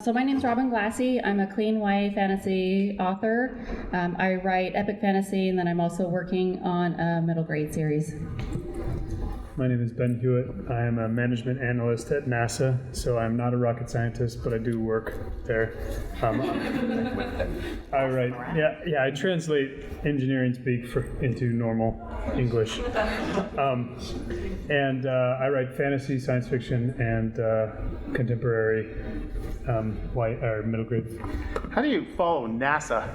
So my name's Robin Glassey. I'm a clean YA fantasy author. I write epic fantasy, and then I'm also working on a middle grade series. My name is Ben Hewett. I am a management analyst at NASA, so I'm not a rocket scientist, but I do work there. I write, I translate engineering speak into normal English. And I write fantasy, science fiction, and contemporary middle grade. How do you follow NASA?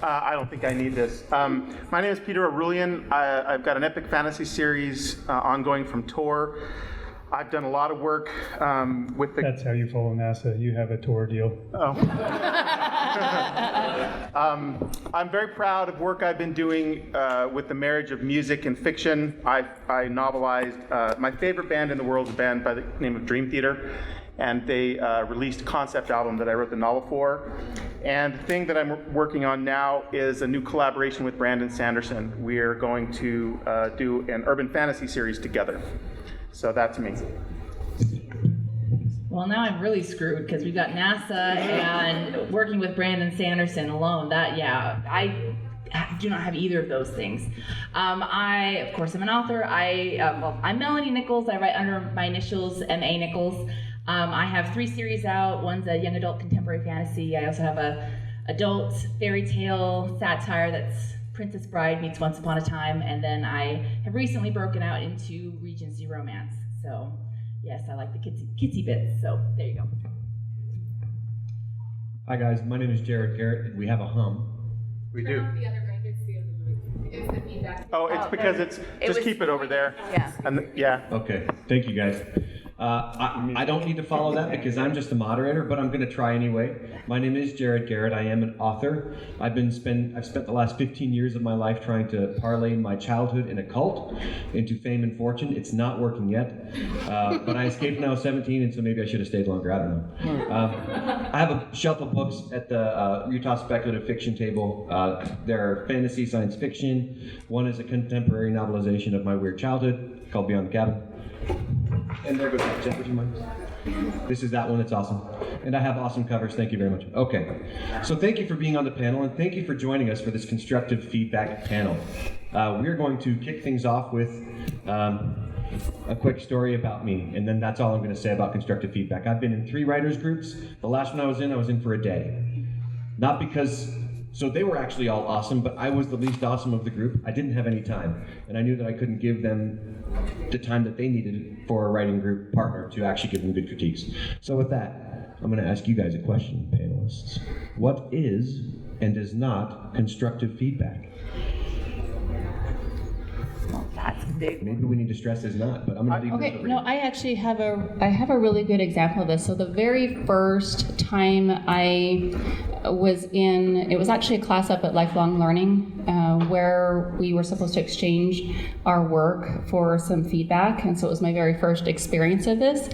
I don't think I need this. My name is Peter Orullian. I've got an epic fantasy series ongoing from Tor. I've done a lot of work with the... That's how you follow NASA. You have a Tor deal. Oh. I'm very proud of work I've been doing with the marriage of music and fiction. I novelized, my favorite band in the world is a band by the name of Dream Theater. And they released a concept album that I wrote the novel for. And the thing that I'm working on now is a new collaboration with Brandon Sanderson. We are going to do an urban fantasy series together. So that's me. Well, now I'm really screwed because we've got NASA and working with Brandon Sanderson alone. I do not have either of those things. I, of course, am an author. I'm Melanie Nichols. I write under my initials, M.A. Nichols. I have 3 series out. One's a young adult contemporary fantasy. I also have a adult fairy tale satire that's Princess Bride meets Once Upon a Time. And then I have recently broken out into Regency romance. So yes, I like the kitsy bits. So there you go. Hi guys, my name is Garrett, and we have a hum. We do. The other mic, it's the other mic. It's the feedback. Oh, it's because it's just keep it over there. Yeah. And yeah. Okay, thank you guys. I don't need to follow that because I'm just the moderator, but I'm going to try anyway. My name is Garrett. I am an author. I've spent the last 15 years of my life trying to parlay my childhood in a cult into fame and fortune. It's not working yet, but I escaped when I was 17, and so maybe I should have stayed longer. I don't know. I have a shelf of books at the Utah Speculative Fiction table. They're fantasy, science fiction. One is a contemporary novelization of my weird childhood called Beyond the Cabin. And there goes that. Jeff, would you mind? This is that one. It's awesome. And I have awesome covers. Thank you very much. Okay. So thank you for being on the panel, and thank you for joining us for this constructive feedback panel. We're going to kick things off with a quick story about me, and then that's all I'm going to say about constructive feedback. I've been in 3 writers groups. The last one I was in for a day. Not because... So they were actually all awesome, but I was the least awesome of the group. I didn't have any time, and I knew that I couldn't give them the time that they needed for a writing group partner to actually give them good critiques. So with that, I'm going to ask you guys a question, panelists. What is and is not constructive feedback? Well, that's big. Maybe we need to stress is not, but I'm going to leave this Okay, over no, here. I actually have a really good example of this. So the very first time it was actually a class up at Lifelong Learning where we were supposed to exchange our work for some feedback, and so it was my very first experience of this.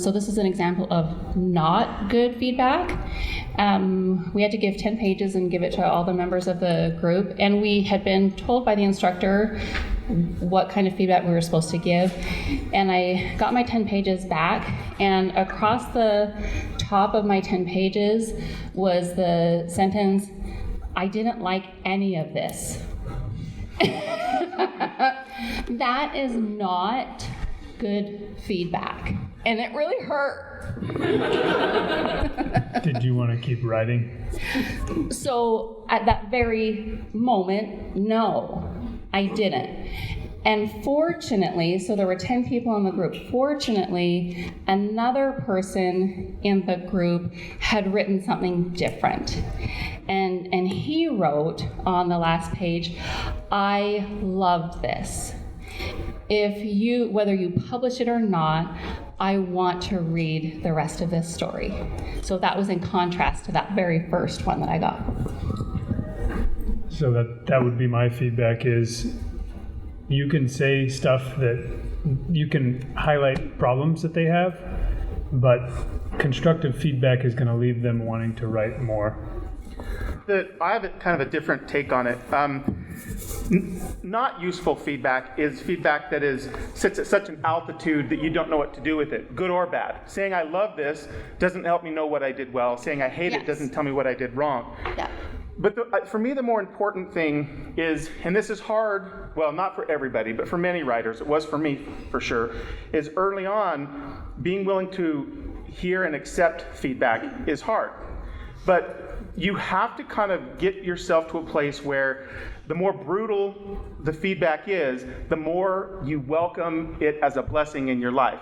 So this is an example of not good feedback. We had to give 10 pages and give it to all the members of the group, and we had been told by the instructor what kind of feedback we were supposed to give. And I got my 10 pages back, and across the top of my 10 pages was the sentence, "I didn't like any of this." That is not good feedback, and it really hurt. Did you want to keep writing? So at that very moment, no, I didn't. And fortunately, so there were 10 people in the group. Fortunately, another person in the group had written something different. And he wrote on the last page, "I loved this. Whether you publish it or not, I want to read the rest of this story." So that was in contrast to that very first one that I got. So that would be my feedback is you can say stuff that you can highlight problems that they have, but constructive feedback is going to leave them wanting to write more. I have kind of a different take on it. Not useful feedback is feedback that sits at such an altitude that you don't know what to do with it, good or bad. Saying I love this doesn't help me know what I did well. Saying I hate it doesn't tell me what I did wrong. Yeah. But for me, the more important thing is, and this is hard, well, not for everybody, but for many writers, it was for me for sure, is early on, being willing to hear and accept feedback is hard. But you have to kind of get yourself to a place where the more brutal the feedback is, the more you welcome it as a blessing in your life.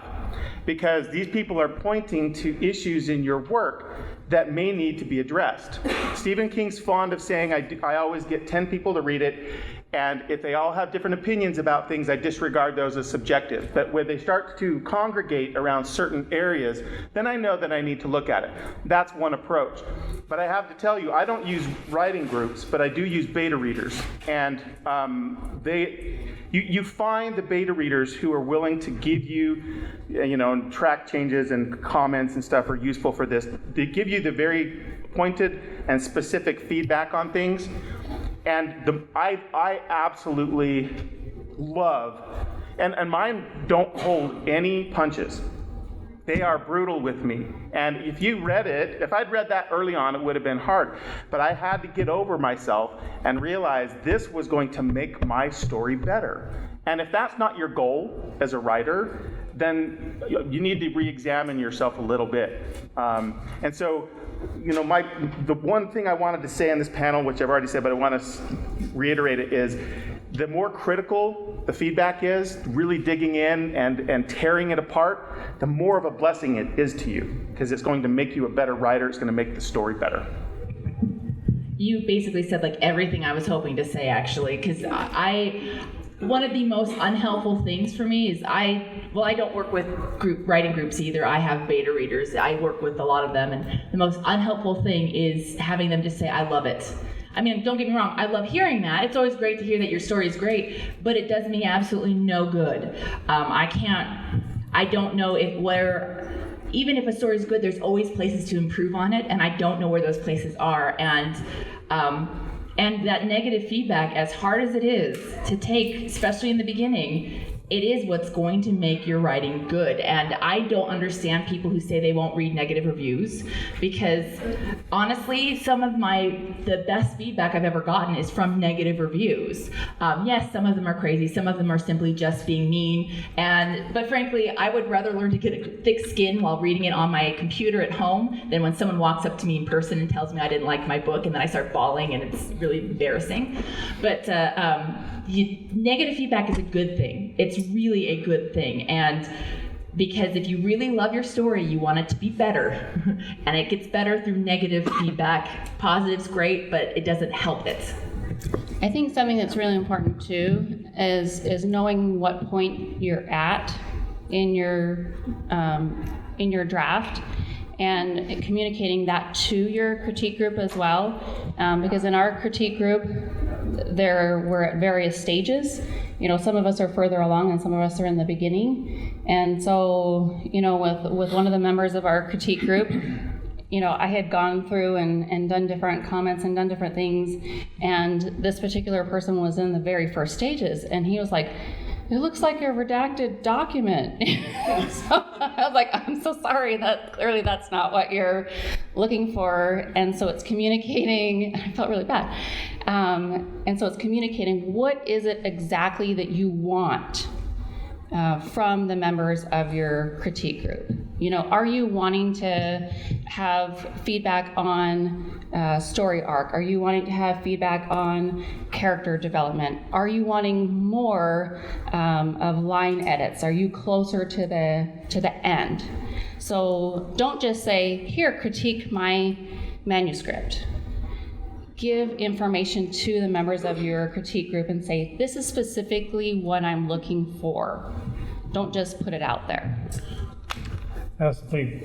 Because these people are pointing to issues in your work that may need to be addressed. Stephen King's fond of saying, I always get 10 people to read it, and if they all have different opinions about things, I disregard those as subjective. But when they start to congregate around certain areas, then I know that I need to look at it. That's one approach. But I have to tell you, I don't use writing groups, but I do use beta readers. And you find the beta readers who are willing to give you, track changes and comments and stuff are useful for this. They give you the very pointed and specific feedback on things. And I absolutely love, and mine don't hold any punches. They are brutal with me. And if I'd read that early on, it would have been hard. But I had to get over myself and realize this was going to make my story better. And if that's not your goal as a writer, then you need to re-examine yourself a little bit. And so, the one thing I wanted to say on this panel, which I've already said, but I want to reiterate it, is the more critical the feedback is, really digging in and tearing it apart, the more of a blessing it is to you, because it's going to make you a better writer. It's going to make the story better. You basically said like everything I was hoping to say, actually, because one of the most unhelpful things for me is I don't work with writing groups either. I have beta readers. I work with a lot of them, and the most unhelpful thing is having them just say, I love it. I mean, don't get me wrong, I love hearing that. It's always great to hear that your story is great, but it does me absolutely no good. I don't know even if a story is good, there's always places to improve on it, and I don't know where those places are. And that negative feedback, as hard as it is to take, especially in the beginning, it is what's going to make your writing good. And I don't understand people who say they won't read negative reviews, because honestly, some of the best feedback I've ever gotten is from negative reviews. Yes, some of them are crazy, some of them are simply just being mean, but frankly, I would rather learn to get a thick skin while reading it on my computer at home than when someone walks up to me in person and tells me I didn't like my book, and then I start bawling and it's really embarrassing. But negative feedback is a good thing. It's really a good thing. And because if you really love your story, you want it to be better. And it gets better through negative feedback. Positive's great, but it doesn't help it. I think something that's really important too is knowing what point you're at in your draft, and communicating that to your critique group as well. Because in our critique group, we're at various stages. Some of us are further along and some of us are in the beginning. And so, with one of the members of our critique group, I had gone through and done different comments and done different things. And this particular person was in the very first stages, and he was like, it looks like a redacted document. So I was like, I'm so sorry, clearly that's not what you're looking for. And so it's communicating, I felt really bad. And so it's communicating, what is it exactly that you want from the members of your critique group? Are you wanting to have feedback on story arc? Are you wanting to have feedback on character development? Are you wanting more of line edits? Are you closer to the end? So don't just say, here, critique my manuscript. Give information to the members of your critique group and say, this is specifically what I'm looking for. Don't just put it out there. I also think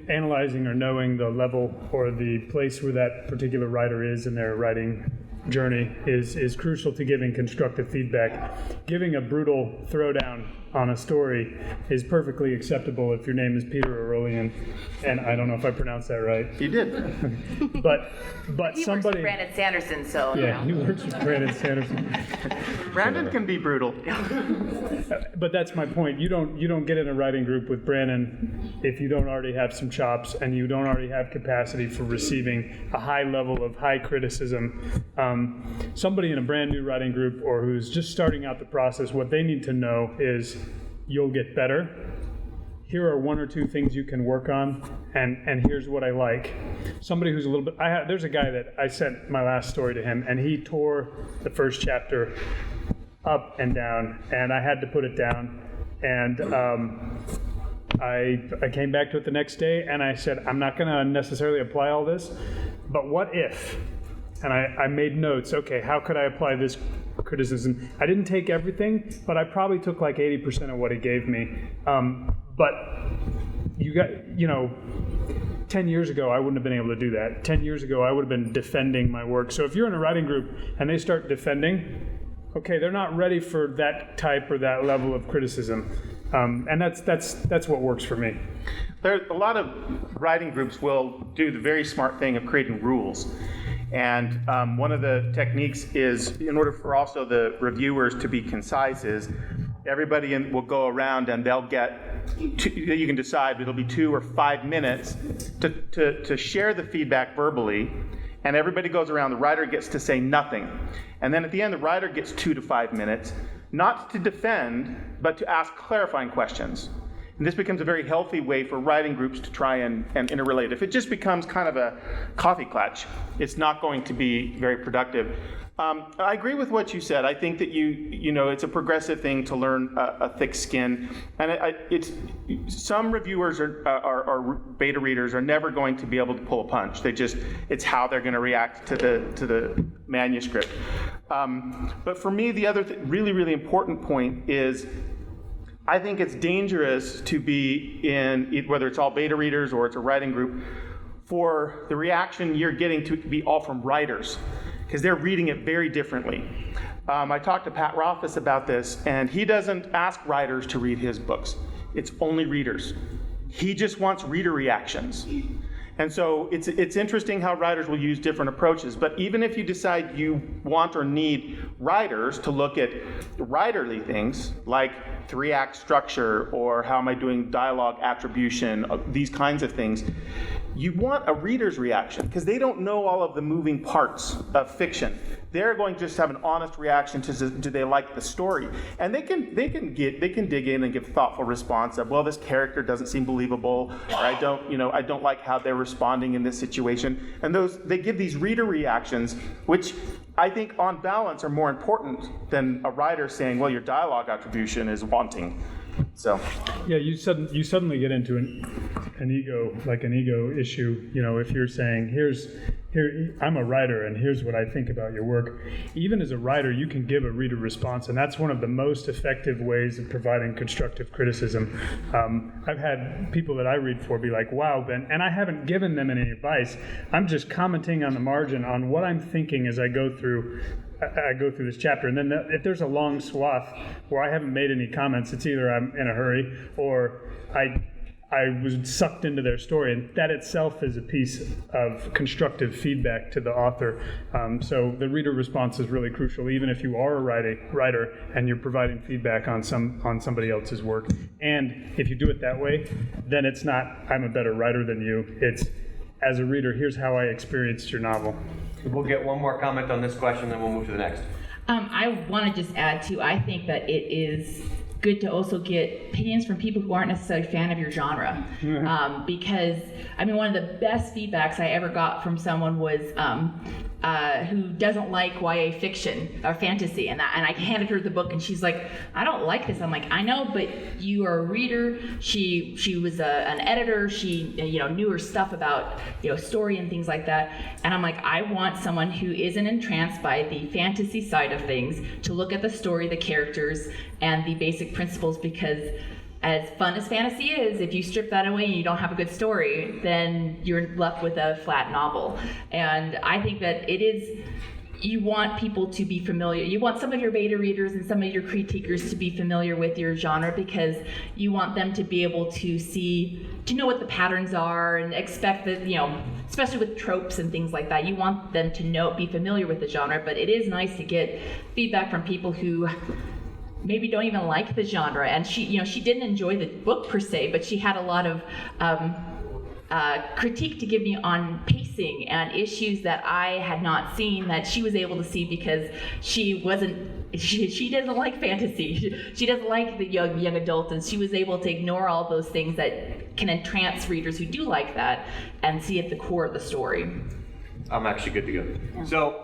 analyzing or knowing the level or the place where that particular writer is in their writing journey is crucial to giving constructive feedback. Giving a brutal throwdown on a story is perfectly acceptable if your name is Peter Orullian, and I don't know if I pronounced that right. You did. But He somebody. works with Brandon Sanderson, so Yeah, he works with Brandon Sanderson. Brandon can be brutal. But that's my point. You don't get in a writing group with Brandon if you don't already have some chops and you don't already have capacity for receiving a high level of high criticism. Somebody in a brand new writing group or who's just starting out the process, what they need to know is you'll get better. Here are one or two things you can work on, and here's what I like. Somebody who's a little bit, there's a guy that I sent my last story to him, and he tore the first chapter up and down, and I had to put it down, and I came back to it the next day, and I said, I'm not going to necessarily apply all this, but what if? And I made notes. Okay, how could I apply this criticism? I didn't take everything, but I probably took like 80% of what he gave me. But 10 years ago, I wouldn't have been able to do that. 10 years ago, I would have been defending my work. So if you're in a writing group and they start defending, okay, they're not ready for that type or that level of criticism. And that's what works for me. A lot of writing groups will do the very smart thing of creating rules. And one of the techniques is, in order for also the reviewers to be concise, is everybody will go around and they'll get, you can decide, it'll be 2 or 5 minutes to share the feedback verbally, and everybody goes around, the writer gets to say nothing. And then at the end, the writer gets 2 to 5 minutes, not to defend, but to ask clarifying questions. And this becomes a very healthy way for writing groups to try and interrelate. If it just becomes kind of a coffee clutch, it's not going to be very productive. I agree with what you said. I think that it's a progressive thing to learn a thick skin, and some reviewers or beta readers are never going to be able to pull a punch. It's how they're going to react to the manuscript. But for me, the other really, really important point is, I think it's dangerous to be in, whether it's all beta readers or it's a writing group, for the reaction you're getting to be all from writers, because they're reading it very differently. I talked to Pat Rothfuss about this, and he doesn't ask writers to read his books. It's only readers. He just wants reader reactions. And so it's interesting how writers will use different approaches, but even if you decide you want or need writers to look at writerly things, like 3-act structure, or how am I doing dialogue attribution, these kinds of things, you want a reader's reaction, because they don't know all of the moving parts of fiction. They're going to just have an honest reaction to, do they like the story? And they can dig in and give thoughtful response of, well, this character doesn't seem believable, or I don't like how they're responding in this situation. And they give these reader reactions, which I think on balance are more important than a writer saying, well, your dialogue attribution is wanting. So yeah, you suddenly get into an ego issue. If you're saying, here I'm a writer and here's what I think about your work. Even as a writer, you can give a reader response, and that's one of the most effective ways of providing constructive criticism. I've had people that I read for be like, wow, Ben, and I haven't given them any advice. I'm just commenting on the margin on what I'm thinking as I go through this chapter, and then if there's a long swath where I haven't made any comments, it's either I'm in a hurry or I was sucked into their story, and that itself is a piece of constructive feedback to the author. So the reader response is really crucial, even if you are a writer and you're providing feedback on somebody else's work. And if you do it that way, then it's not, I'm a better writer than you. It's, as a reader, here's how I experienced your novel. We'll get one more comment on this question, then we'll move to the next. I want to just add too, I think that it is good to also get opinions from people who aren't necessarily a fan of your genre. Because, one of the best feedbacks I ever got from someone was who doesn't like YA fiction or fantasy, and I handed her the book, and she's like, I don't like this. I'm like, I know, but you are a reader. She was an editor. She knew her stuff about story and things like that. And I'm like, I want someone who isn't entranced by the fantasy side of things to look at the story, the characters, and the basic principles, because as fun as fantasy is, if you strip that away and you don't have a good story, then you're left with a flat novel. And I think that it is you want people to be familiar. You want some of your beta readers and some of your critiquers to be familiar with your genre, because you want them to be able to know what the patterns are and expect that, especially with tropes and things like that, you want them to be familiar with the genre. But it is nice to get feedback from people who maybe don't even like the genre. And she didn't enjoy the book per se, but she had a lot of critique to give me on pacing and issues that I had not seen that she was able to see, because she doesn't like fantasy. She doesn't like the young adult, and she was able to ignore all those things that can entrance readers who do like that and see at the core of the story. I'm actually good to go. Yeah. So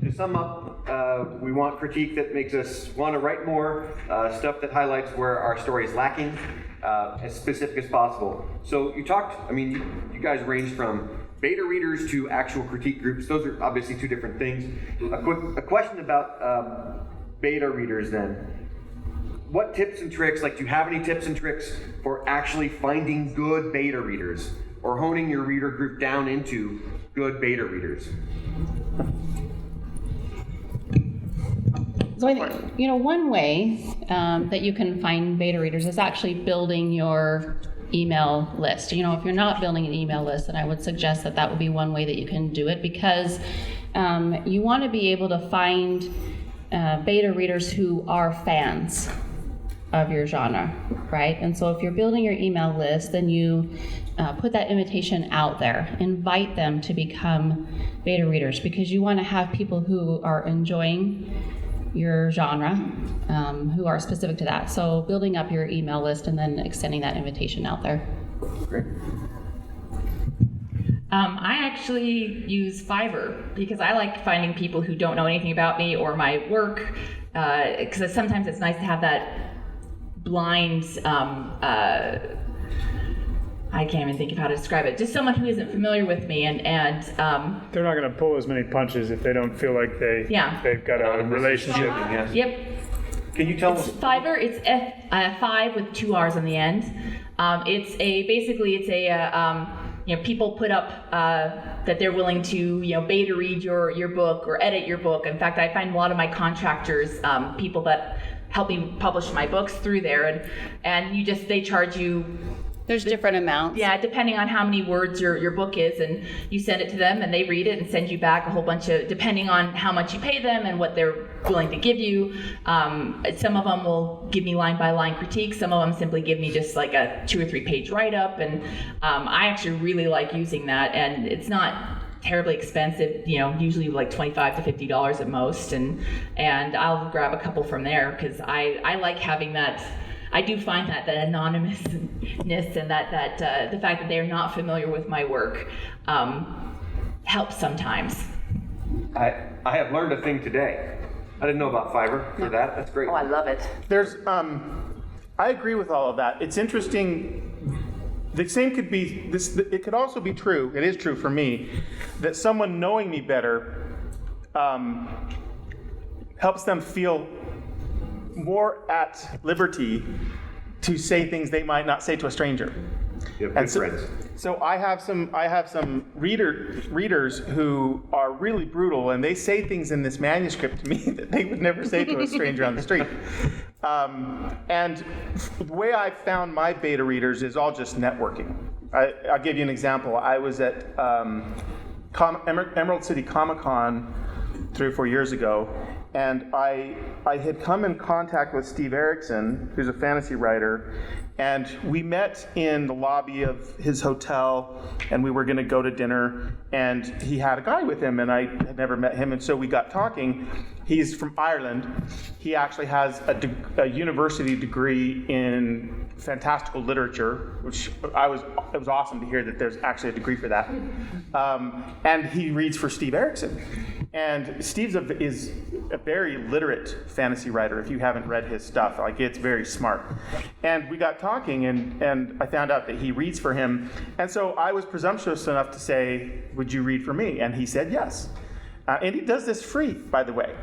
to sum up, we want critique that makes us want to write more, stuff that highlights where our story is lacking, as specific as possible. So you you guys ranged from beta readers to actual critique groups. Those are obviously two different things. A question about beta readers then. What tips and tricks, do you have any tips and tricks for actually finding good beta readers, or honing your reader group down into good beta readers? So I think, one way that you can find beta readers is actually building your email list. If you're not building an email list, then I would suggest that would be one way that you can do it, because you want to be able to find beta readers who are fans of your genre, right? And so if you're building your email list, then you put that invitation out there, invite them to become beta readers, because you want to have people who are enjoying your genre, who are specific to that. So building up your email list and then extending that invitation out there. Great. I actually use Fiverr, because I like finding people who don't know anything about me or my work, because sometimes it's nice to have that blind, I can't even think of how to describe it, just someone who isn't familiar with me, and They're not going to pull as many punches if they don't feel like they've got a relationship. Yes. Yep. Can you tell us? Fiverr, it's F5 with 2 R's on the end. People put up that they're willing to, beta read your book or edit your book. In fact, I find a lot of my contractors, people that help me publish my books through there, and they charge you. There's different amounts. Yeah, depending on how many words your book is, and you send it to them and they read it and send you back a whole bunch of, depending on how much you pay them and what they're willing to give you. Some of them will give me line by line critique. Some of them simply give me just like a 2 or 3 page write up, and I actually really like using that, and it's not terribly expensive, usually like $25 to $50 at most, and I'll grab a couple from there, because I like having that. I do find that anonymousness and that the fact that they're not familiar with my work helps sometimes. I have learned a thing today. I didn't know about Fiverr for that. That's great. Oh, I love it. I agree with all of that. It's interesting. The same could be this. It could also be true. It is true for me that someone knowing me better helps them feel more at liberty to say things they might not say to a stranger. You have good friends. So I have some readers who are really brutal, and they say things in this manuscript to me that they would never say to a stranger on the street. And the way I found my beta readers is all just networking. I'll give you an example. I was at Emerald City Comic-Con 3 or 4 years ago, and I had come in contact with Steve Erickson, who's a fantasy writer, and we met in the lobby of his hotel, and we were going to go to dinner, and he had a guy with him, and I had never met him, and so we got talking. He's from Ireland. He actually has a university degree in fantastical literature, which it was awesome to hear that there's actually a degree for that. And he reads for Steve Erickson. And Steve is a very literate fantasy writer, if you haven't read his stuff. It's very smart. And we got talking, and I found out that he reads for him. And so I was presumptuous enough to say, would you read for me? And he said yes. And he does this free, by the way.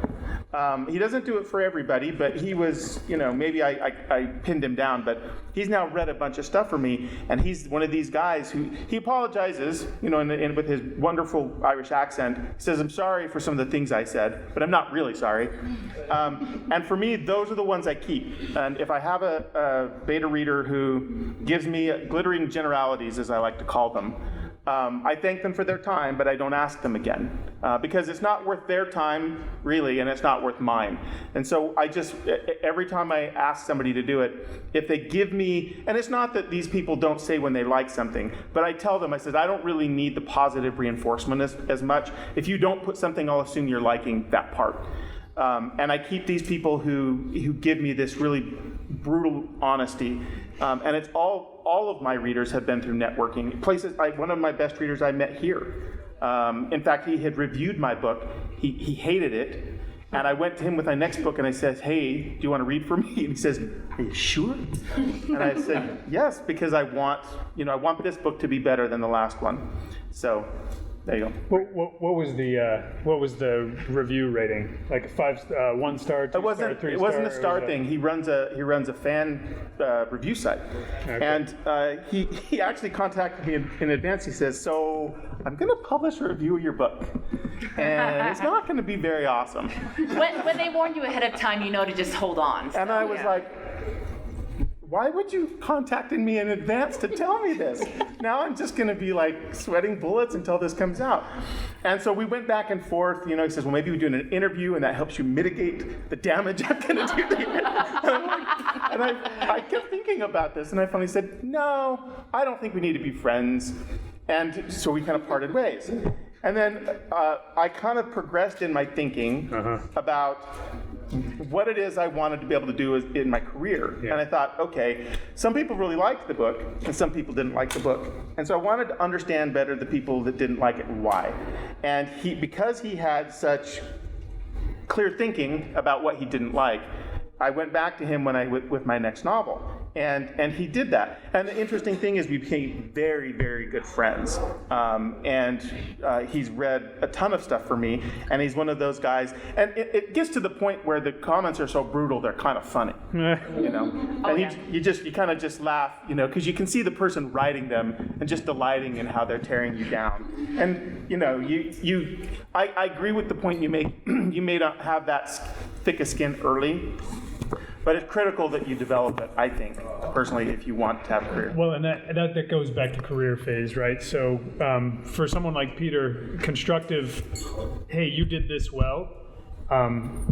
He doesn't do it for everybody, but he was, maybe I pinned him down, but he's now read a bunch of stuff for me, and he's one of these guys who, he apologizes, with his wonderful Irish accent. He says, I'm sorry for some of the things I said, but I'm not really sorry. And for me, those are the ones I keep. And if I have a beta reader who gives me glittering generalities, as I like to call them, I thank them for their time, but I don't ask them again because it's not worth their time, really, and it's not worth mine. And so every time I ask somebody to do it, if they give me, and it's not that these people don't say when they like something, but I tell them, I said, I don't really need the positive reinforcement as much. If you don't put something, I'll assume you're liking that part. And I keep these people who give me this really brutal honesty. And it's all of my readers have been through networking. Places like one of my best readers I met here. In fact, he had reviewed my book. He hated it. And I went to him with my next book and I said, hey, do you want to read for me? And he says, are you sure? And I said, yes, because I want this book to be better than the last one. So there you go. What was the review rating? Like 1 star, 2 star, 3 star? It wasn't a star thing. He runs a fan review site, Okay. and he actually contacted me in advance. He says, "So I'm going to publish a review of your book, and it's not going to be very awesome." When they warn you ahead of time, you know to just hold on. And I was like, why would you contacted me in advance to tell me this? Now I'm just going to be like sweating bullets until this comes out. And so we went back and forth. He says, well, maybe we do an interview and that helps you mitigate the damage I'm going to do to you. And I kept thinking about this, and I finally said, no, I don't think we need to be friends. And so we kind of parted ways. And then I kind of progressed in my thinking about what it is I wanted to be able to do in my career. Yeah. And I thought, okay, some people really liked the book, and some people didn't like the book. And so I wanted to understand better the people that didn't like it and why. And because he had such clear thinking about what he didn't like, I went back to him with my next novel. And he did that. And the interesting thing is we became very, very good friends. He's read a ton of stuff for me, and he's one of those guys. And it gets to the point where the comments are so brutal, they're kind of funny, And you kind of just laugh, because you can see the person writing them and just delighting in how they're tearing you down. And, I agree with the point you make. You may not have that thick a skin early, but it's critical that you develop it, I think, personally, if you want to have a career. Well, and that goes back to career phase, right? So for someone like Peter, constructive, hey, you did this well,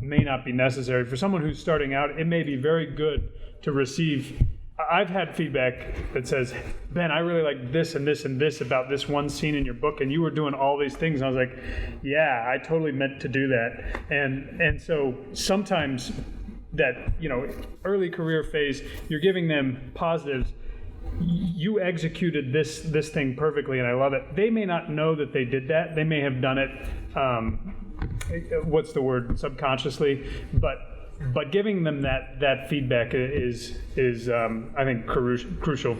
may not be necessary. For someone who's starting out, it may be very good to receive. I've had feedback that says, Ben, I really like this and this and this about this one scene in your book, and you were doing all these things. And I was like, yeah, I totally meant to do that. And so sometimes that, early career phase, you're giving them positives. You executed this thing perfectly, and I love it. They may not know that they did that. They may have done it, subconsciously, but giving them that feedback is I think crucial.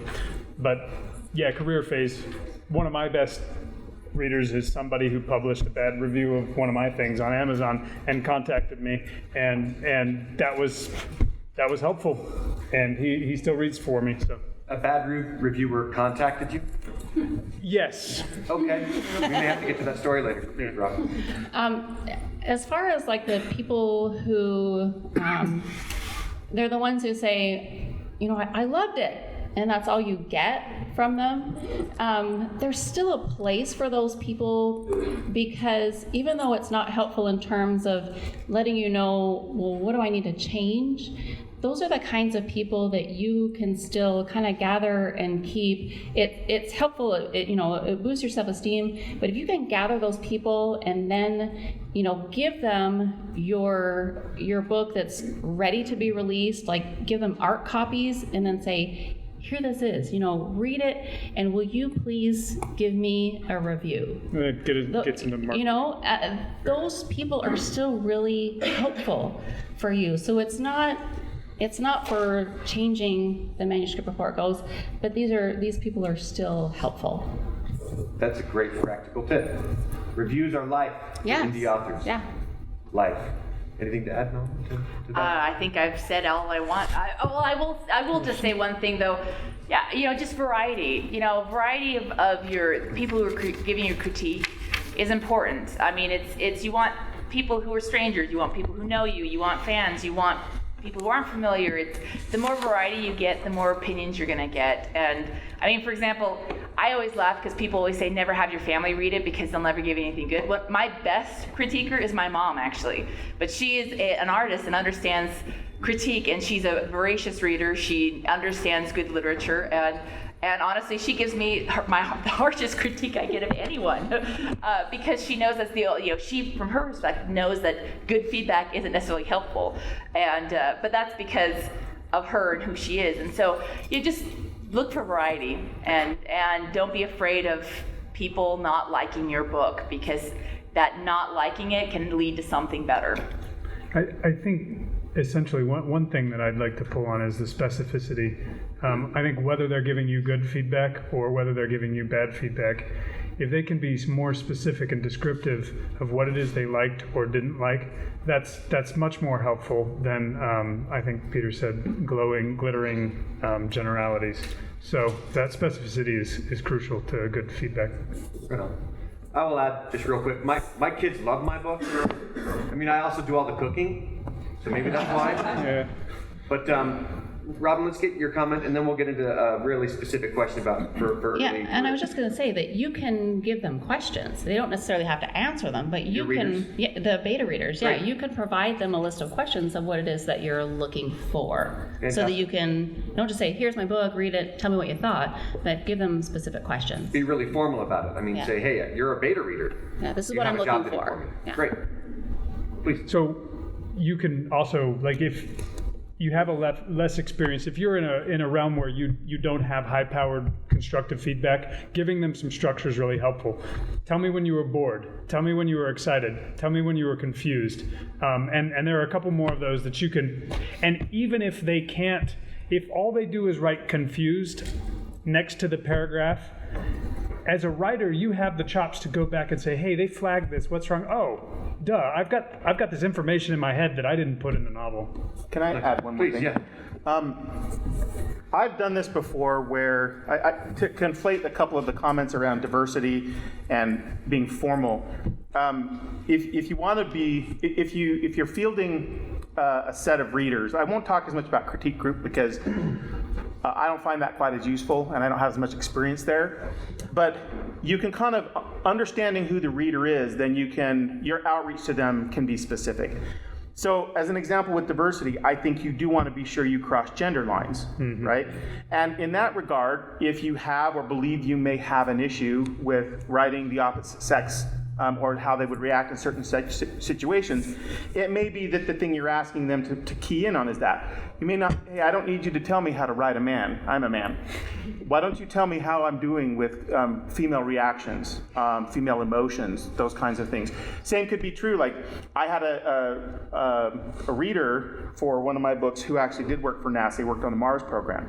But yeah, career phase. One of my best readers is somebody who published a bad review of one of my things on Amazon and contacted me, and that was helpful, and he still reads for me. So a bad reviewer contacted you? Yes. Okay, we may have to get to that story later. Please, Rob. As far as like the people who they're the ones who say, I loved it, and that's all you get from them, there's still a place for those people, because even though it's not helpful in terms of letting you know, well, what do I need to change? Those are the kinds of people that you can still kind of gather and keep. It's helpful, it boosts your self-esteem, but if you can gather those people and then, give them your book that's ready to be released, like give them art copies and then say, here this is, read it, and will you please give me a review? Gets into market. Those people are still really helpful for you. So it's not for changing the manuscript before it goes, but these people are still helpful. That's a great practical tip. Reviews are life for indie authors. Yeah. Life. Anything to add, Mel, to that? I think I've said all I want. I will just say one thing though. Yeah, just variety. Variety of your people who are giving you critique is important. I mean, it's you want people who are strangers, you want people who know you, you want fans, you want people who aren't familiar. It's the more variety you get, the more opinions you're gonna get. And I mean, for example, I always laugh because people always say never have your family read it because they'll never give you anything good. My best critiquer is my mom, actually. But she is an artist and understands critique, and she's a voracious reader. She understands good literature, and honestly, she gives me the harshest critique I get of anyone because she knows she, from her perspective, knows that good feedback isn't necessarily helpful, and but that's because of her and who she is. And so you just look for variety, and don't be afraid of people not liking your book, because that not liking it can lead to something better. I think essentially one thing that I'd like to pull on is the specificity. I think whether they're giving you good feedback or whether they're giving you bad feedback, if they can be more specific and descriptive of what it is they liked or didn't like, that's much more helpful than I think Peter said, glittering generalities. So that specificity is crucial to good feedback. Right on. I will add just real quick. My kids love my book. I mean, I also do all the cooking, so maybe that's why. Yeah. But Robin, let's get your comment, and then we'll get into a really specific question about for Yeah, and I was just going to say that you can give them questions. They don't necessarily have to answer them, but you can. Yeah, the beta readers. Yeah, Right. You can provide them a list of questions of what it is that you're looking for, Fantastic. so that you can don't just say, "Here's my book, read it, tell me what you thought," but give them specific questions. Be really formal about it. I mean, Yeah. say, hey, you're a beta reader. Yeah, this is You what have I'm a job looking to do for. me. Yeah. Great. Please. So you can also, like, if you have a less experience, if you're in a realm where you don't have high-powered constructive feedback, giving them some structure is really helpful. Tell me when you were bored. Tell me when you were excited. Tell me when you were confused. And there are a couple more of those that you can. And even if they can't, if all they do is write confused next to the paragraph, as a writer, you have the chops to go back and say, hey, they flagged this. What's wrong? Oh, duh. I've got this information in my head that I didn't put in the novel. Can I add one more Please, thing? yeah. I've done this before where to conflate a couple of the comments around diversity and being formal. If you want to be, if you're fielding a set of readers, I won't talk as much about critique group because I don't find that quite as useful, and I don't have as much experience there. But you can kind of, understanding who the reader is, then your outreach to them can be specific. So as an example with diversity, I think you do want to be sure you cross gender lines, right? And in that regard, if you have or believe you may have an issue with writing the opposite sex or how they would react in certain situations, it may be that the thing you're asking them to key in on is that. You may not, hey, I don't need you to tell me how to write a man. I'm a man. Why don't you tell me how I'm doing with female reactions, female emotions, those kinds of things. Same could be true, like I had a reader for one of my books who actually did work for NASA, he worked on the Mars program.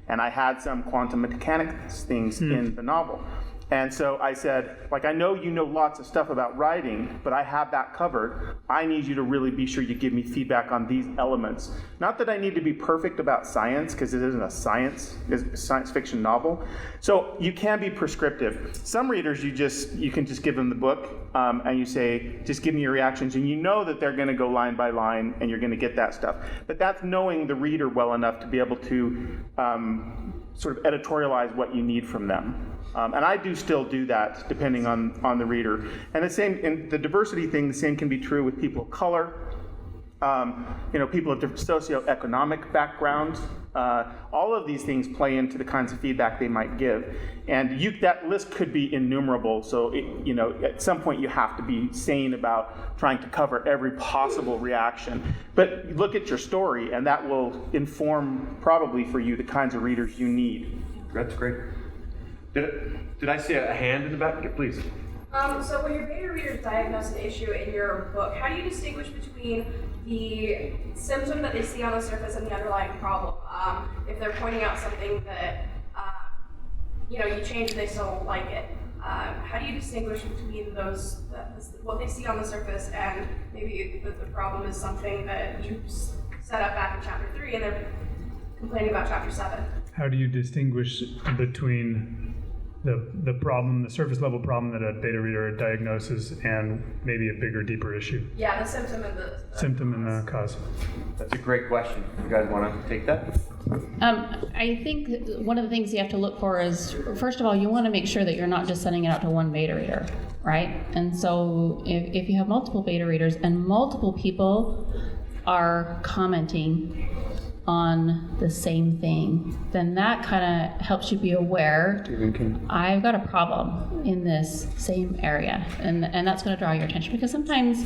And I had some quantum mechanics things in the novel. And so I said, like, I know you know lots of stuff about writing, but I have that covered. I need you to really be sure you give me feedback on these elements. Not that I need to be perfect about science, because it isn't it's a science fiction novel. So you can be prescriptive. Some readers, you can just give them the book, and you say, just give me your reactions, and you know that they're going to go line by line, and you're going to get that stuff. But that's knowing the reader well enough to be able to sort of editorialize what you need from them. And I do still do that depending on the reader. And the same in the diversity thing, the same can be true with people of color, people of different socioeconomic backgrounds. All of these things play into the kinds of feedback they might give. And that list could be innumerable. So, at some point you have to be sane about trying to cover every possible reaction. But look at your story, and that will inform probably for you the kinds of readers you need. That's great. Did I see a hand in the back? Please. So when your beta readers diagnose an issue in your book, how do you distinguish between the symptom that they see on the surface and the underlying problem? If they're pointing out something that you change and they still don't like it, how do you distinguish between those, what they see on the surface, and maybe the problem is something that you set up back in chapter 3 and they're complaining about chapter 7? How do you distinguish between the problem, the surface level problem that a beta reader diagnoses, and maybe a bigger, deeper issue? Yeah, the symptom and the Symptom and the cause. That's a great question. You guys want to take that? I think one of the things you have to look for is, first of all, you want to make sure that you're not just sending it out to one beta reader, right? And so if you have multiple beta readers and multiple people are commenting on the same thing, then that kind of helps you be aware, I've got a problem in this same area, and that's going to draw your attention, because sometimes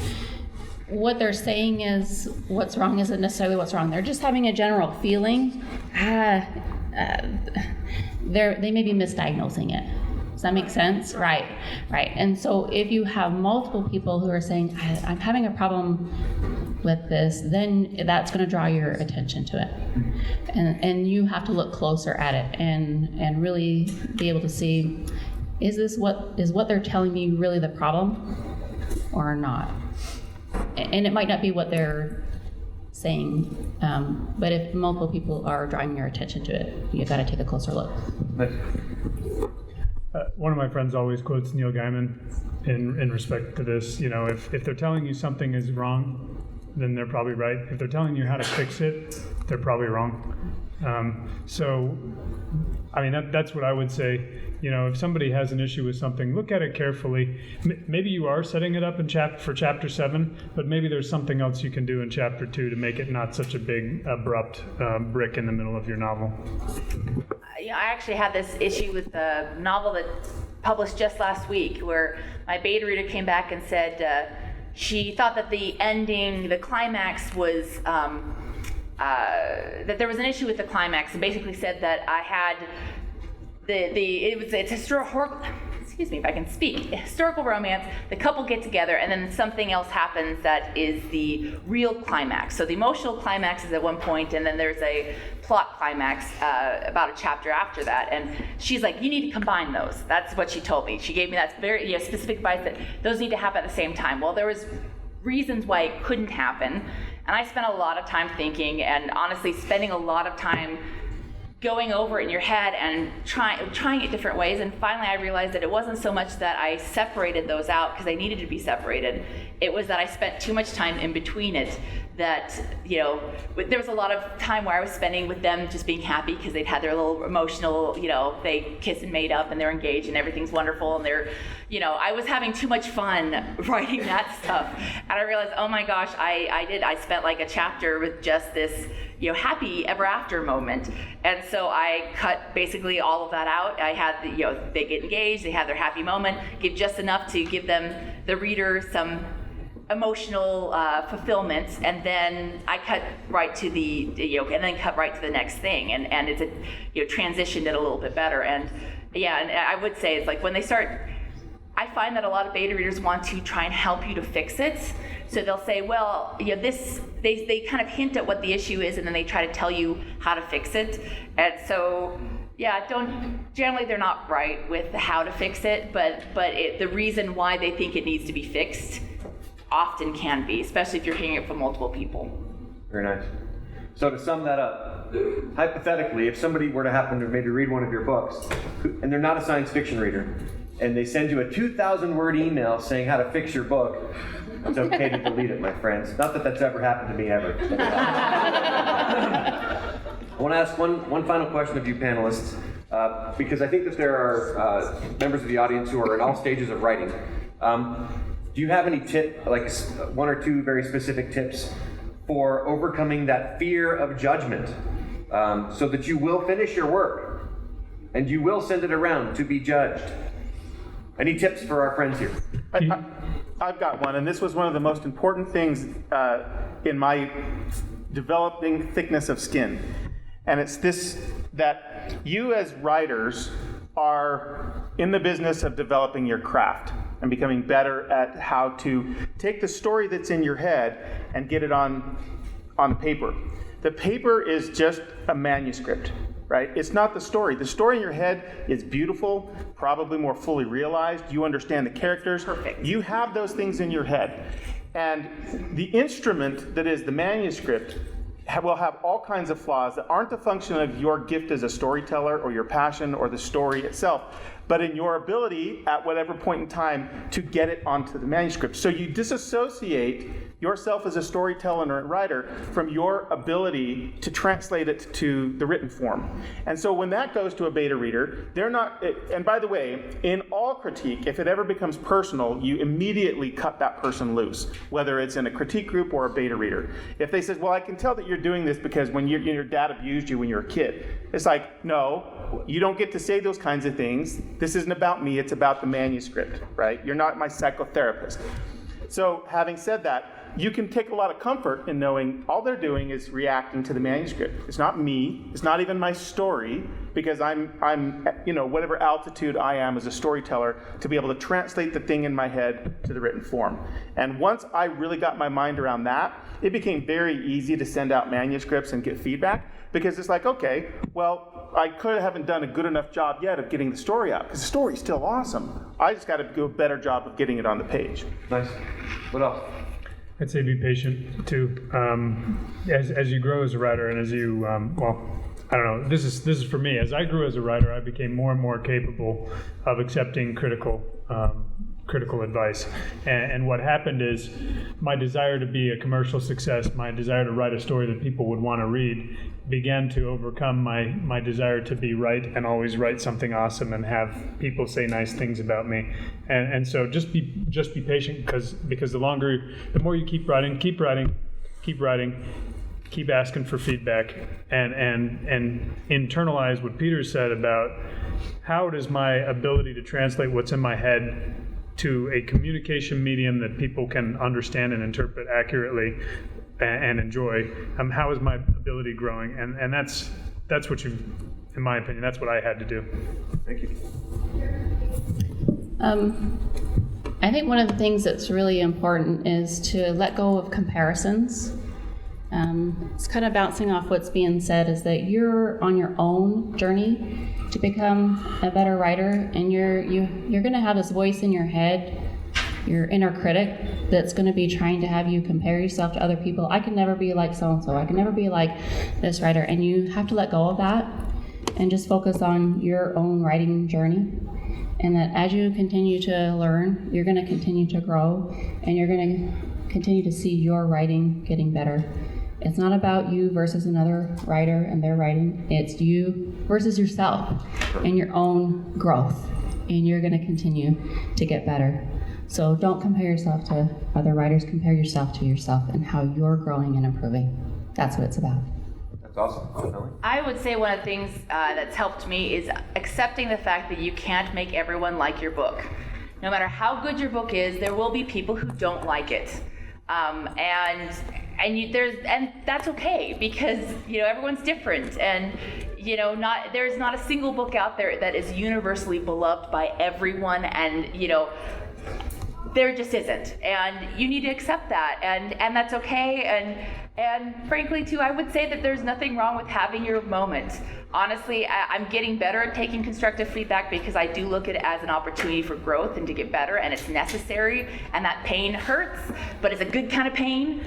what they're saying is what's wrong isn't necessarily what's wrong. They're just having a general feeling. They may be misdiagnosing it. Does that make sense? Right. And so if you have multiple people who are saying, I'm having a problem with this, then that's going to draw your attention to it. And you have to look closer at it and really be able to see, is what they're telling me really the problem or not? And it might not be what they're saying, but if multiple people are drawing your attention to it, you've got to take a closer look. One of my friends always quotes Neil Gaiman in respect to this. You know, if they're telling you something is wrong, then they're probably right. If they're telling you how to fix it, they're probably wrong. So, I mean, that's what I would say. You know, if somebody has an issue with something, look at it carefully. Maybe you are setting it up for chapter 7, but maybe there's something else you can do in chapter 2 to make it not such a big, abrupt brick in the middle of your novel. I actually had this issue with the novel that published just last week, where my beta reader came back and said she thought that the ending, the climax was, that there was an issue with the climax, and basically said that I had it's historical, excuse me if I can speak, historical romance, the couple get together and then something else happens that is the real climax. So the emotional climax is at one point, and then there's a plot climax about a chapter after that, and she's like, you need to combine those. That's what she told me. She gave me that very specific advice that those need to happen at the same time. Well, there was reasons why it couldn't happen, and I spent a lot of time thinking, and honestly spending a lot of time going over it in your head and trying it different ways, and finally I realized that it wasn't so much that I separated those out because they needed to be separated. It was that I spent too much time in between it, that, you know, there was a lot of time where I was spending with them just being happy because they'd had their little emotional, you know, they kissed and made up and they're engaged and everything's wonderful, and they're, you know, I was having too much fun writing that stuff. And I realized, oh my gosh, I spent like a chapter with just this, you know, happy ever after moment. And so I cut basically all of that out. I had, you know, they get engaged, they have their happy moment, give just enough to give them, the reader, some emotional fulfillment, and then I cut right to and then cut right to the next thing, and it's transitioned it a little bit better. And yeah, and I would say it's like when they start, I find that a lot of beta readers want to try and help you to fix it. So they'll say, well, you know, this, they kind of hint at what the issue is, and then they try to tell you how to fix it. And so, yeah, generally they're not right with how to fix it, but the reason why they think it needs to be fixed often can be, especially if you're hearing it from multiple people. Very nice. So to sum that up, hypothetically, if somebody were to happen to maybe read one of your books, and they're not a science fiction reader, and they send you a 2,000-word email saying how to fix your book, it's okay to delete it, my friends. Not that that's ever happened to me ever. I want to ask one final question of you panelists, because I think that there are members of the audience who are in all stages of writing. Do you have any tip, like one or two very specific tips for overcoming that fear of judgment, so that you will finish your work and you will send it around to be judged? Any tips for our friends here? I've got one, and this was one of the most important things in my developing thickness of skin. And it's this, that you as writers are in the business of developing your craft and becoming better at how to take the story that's in your head and get it on paper. The paper is just a manuscript, right? It's not the story. The story in your head is beautiful, probably more fully realized. You understand the characters. Perfect. You have those things in your head. And the instrument that is the manuscript will have all kinds of flaws that aren't a function of your gift as a storyteller or your passion or the story itself, but in your ability at whatever point in time to get it onto the manuscript. So you disassociate yourself as a storyteller and writer from your ability to translate it to the written form. And so when that goes to a beta reader, they're not, and by the way, in all critique, if it ever becomes personal, you immediately cut that person loose, whether it's in a critique group or a beta reader. If they say, well, I can tell that you're doing this because when your dad abused you when you were a kid. It's like, no, you don't get to say those kinds of things. This isn't about me, it's about the manuscript, right? You're not my psychotherapist. So having said that, you can take a lot of comfort in knowing all they're doing is reacting to the manuscript. It's not me, it's not even my story, because I'm whatever altitude I am as a storyteller to be able to translate the thing in my head to the written form. And once I really got my mind around that, it became very easy to send out manuscripts and get feedback, because it's like, okay, well, I haven't done a good enough job yet of getting the story out, because the story's still awesome. I just got to do a better job of getting it on the page. Nice. What else? I'd say be patient too. As you grow as a writer, and as you I don't know. This is for me. As I grew as a writer, I became more and more capable of accepting critical advice. And what happened is my desire to be a commercial success, my desire to write a story that people would want to read, began to overcome my desire to be right and always write something awesome and have people say nice things about me. And so just be patient, because the more you keep writing, keep asking for feedback, and internalize what Peter said about how does my ability to translate what's in my head to a communication medium that people can understand and interpret accurately and enjoy. How is my ability growing? And that's what in my opinion, that's what I had to do. Thank you. I think one of the things that's really important is to let go of comparisons. It's kind of bouncing off what's being said, is that you're on your own journey to become a better writer, and you're going to have this voice in your head, your inner critic, that's going to be trying to have you compare yourself to other people. I can never be like so-and-so. I can never be like this writer. And you have to let go of that and just focus on your own writing journey. And that as you continue to learn, you're going to continue to grow, and you're going to continue to see your writing getting better. It's not about you versus another writer and their writing. It's you versus yourself and your own growth. And you're going to continue to get better. So don't compare yourself to other writers. Compare yourself to yourself and how you're growing and improving. That's what it's about. That's awesome. I would say one of the things that's helped me is accepting the fact that you can't make everyone like your book. No matter how good your book is, there will be people who don't like it. And that's okay, because everyone's different, and there's not a single book out there that is universally beloved by everyone, and there just isn't, and you need to accept that, and that's okay, and frankly too, I would say that there's nothing wrong with having your moment. Honestly, I'm getting better at taking constructive feedback, because I do look at it as an opportunity for growth and to get better, and it's necessary, and that pain hurts, but it's a good kind of pain.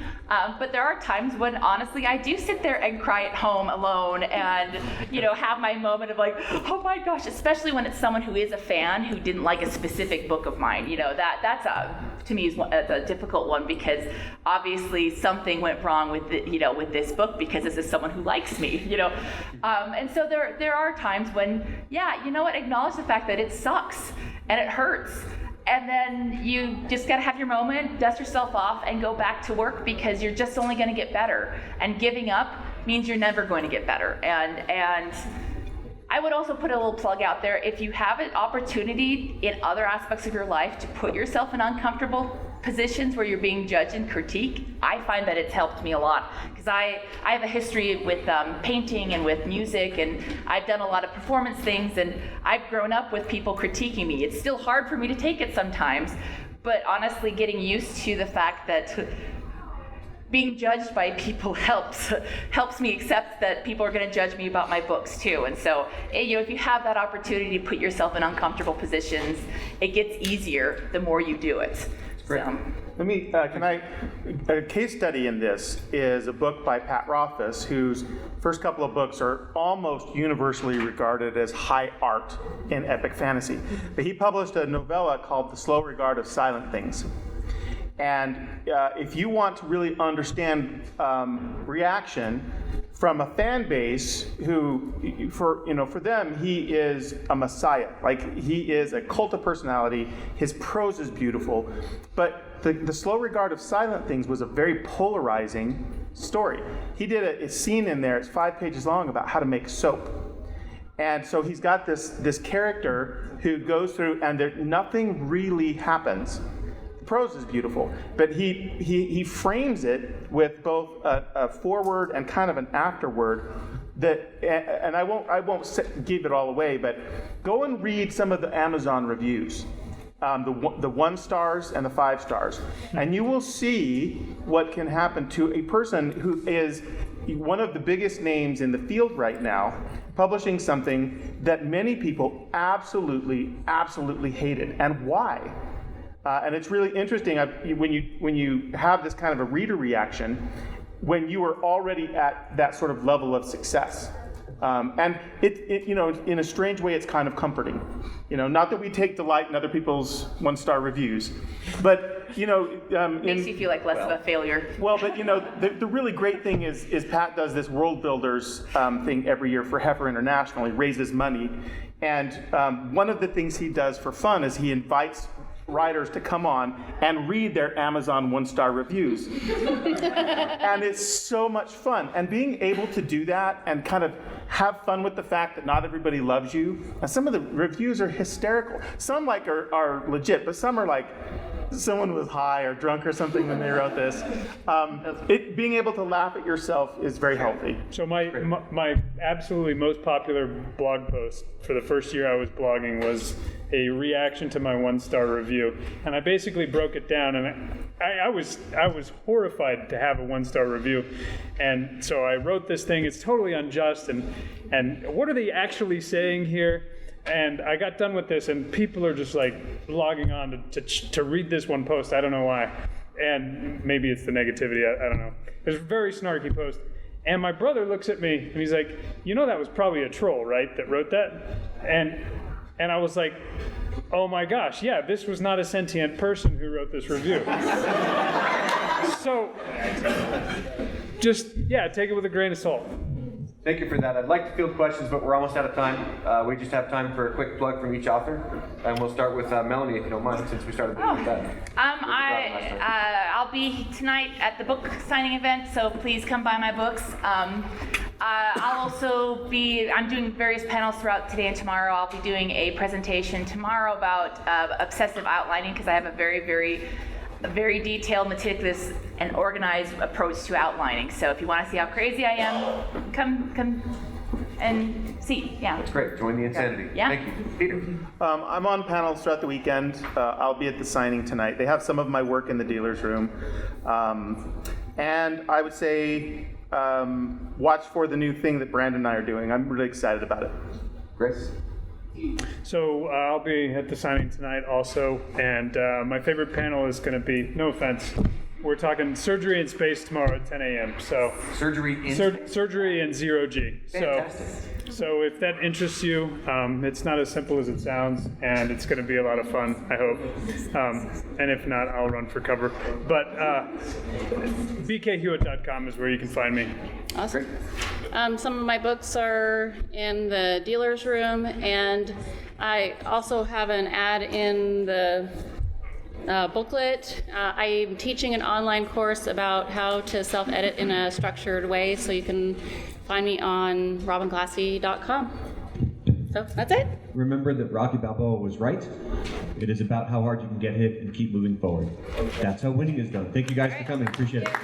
But there are times when, honestly, I do sit there and cry at home alone and, have my moment of like, oh my gosh, especially when it's someone who is a fan who didn't like a specific book of mine. That's to me is a difficult one, because obviously something went wrong with with this book, because this is someone who likes me, and so there are times when, acknowledge the fact that it sucks and it hurts. And then you just gotta have your moment, dust yourself off, and go back to work, because you're just only gonna get better. And giving up means you're never going to get better. And I would also put a little plug out there. If you have an opportunity in other aspects of your life to put yourself in uncomfortable positions where you're being judged and critiqued, I find that it's helped me a lot, because I have a history with painting and with music, and I've done a lot of performance things, and I've grown up with people critiquing me. It's still hard for me to take it sometimes, but honestly, getting used to the fact that being judged by people helps me accept that people are going to judge me about my books too. And so, if you have that opportunity to put yourself in uncomfortable positions, it gets easier the more you do it. Great. So. Let me, a case study in this is a book by Pat Rothfuss, whose first couple of books are almost universally regarded as high art in epic fantasy. But he published a novella called The Slow Regard of Silent Things. And if you want to really understand reaction from a fan base who, for them, he is a messiah. Like, he is a cult of personality. His prose is beautiful. But the Slow Regard of Silent Things was a very polarizing story. He did a scene in there, it's 5 pages long, about how to make soap. And so he's got this character who goes through, and nothing really happens. Prose is beautiful, but he frames it with both a foreword and kind of an afterword that, and I won't give it all away, but go and read some of the Amazon reviews, the 1 stars and the 5 stars, and you will see what can happen to a person who is one of the biggest names in the field right now, publishing something that many people absolutely hated. And why? And it's really interesting when you have this kind of a reader reaction when you are already at that sort of level of success. And it in a strange way, it's kind of comforting. Not that we take delight in other people's 1-star reviews, but Makes you feel like less of a failure. Well, but the really great thing is Pat does this World Builders thing every year for Heifer International. He raises money, and one of the things he does for fun is he invites writers to come on and read their Amazon 1-star reviews. And it's so much fun. And being able to do that and kind of have fun with the fact that not everybody loves you. And some of the reviews are hysterical. Some are legit, but some are like someone was high or drunk or something when they wrote this. Being able to laugh at yourself is very healthy. So my absolutely most popular blog post for the first year I was blogging was a reaction to my 1-star review, and I basically broke it down, and I was horrified to have a 1-star review, and so I wrote this thing. It's totally unjust, and what are they actually saying here? And I got done with this, and people are just like logging on to read this one post. I don't know why, and maybe it's the negativity. I don't know. It's a very snarky post. And my brother looks at me, and he's like, that was probably a troll, right, that wrote that? And I was like, oh my gosh, yeah, this was not a sentient person who wrote this review. So, just, take it with a grain of salt. Thank you for that. I'd like to field questions, but we're almost out of time. We just have time for a quick plug from each author. And we'll start with Melanie, if you don't mind, since we started with that. I'll be tonight at the book signing event, so please come buy my books. I'll also I'm doing various panels throughout today and tomorrow. I'll be doing a presentation tomorrow about obsessive outlining, because I have a very detailed, meticulous, and organized approach to outlining. So if you want to see how crazy I am, come and see. Yeah. That's great. Join the insanity. Yeah. Thank you. Peter. I'm on panels throughout the weekend. I'll be at the signing tonight. They have some of my work in the dealer's room. And I would say watch for the new thing that Brandon and I are doing. I'm really excited about it. Grace. So I'll be at the signing tonight also, and my favorite panel is going to be, no offense, we're talking surgery in space tomorrow at 10 a.m. So surgery in surgery in 0G. Fantastic. So if that interests you, it's not as simple as it sounds, and it's going to be a lot of fun, I hope. And if not, I'll run for cover. But bkhewett.com is where you can find me. Awesome. Some of my books are in the dealer's room, and I also have an ad in the booklet. I'm teaching an online course about how to self-edit in a structured way, so you can find me on robinglassey.com. So that's it. Remember that Rocky Balboa was right. It is about how hard you can get hit and keep moving forward. That's how winning is done. Thank you guys for coming. Appreciate it.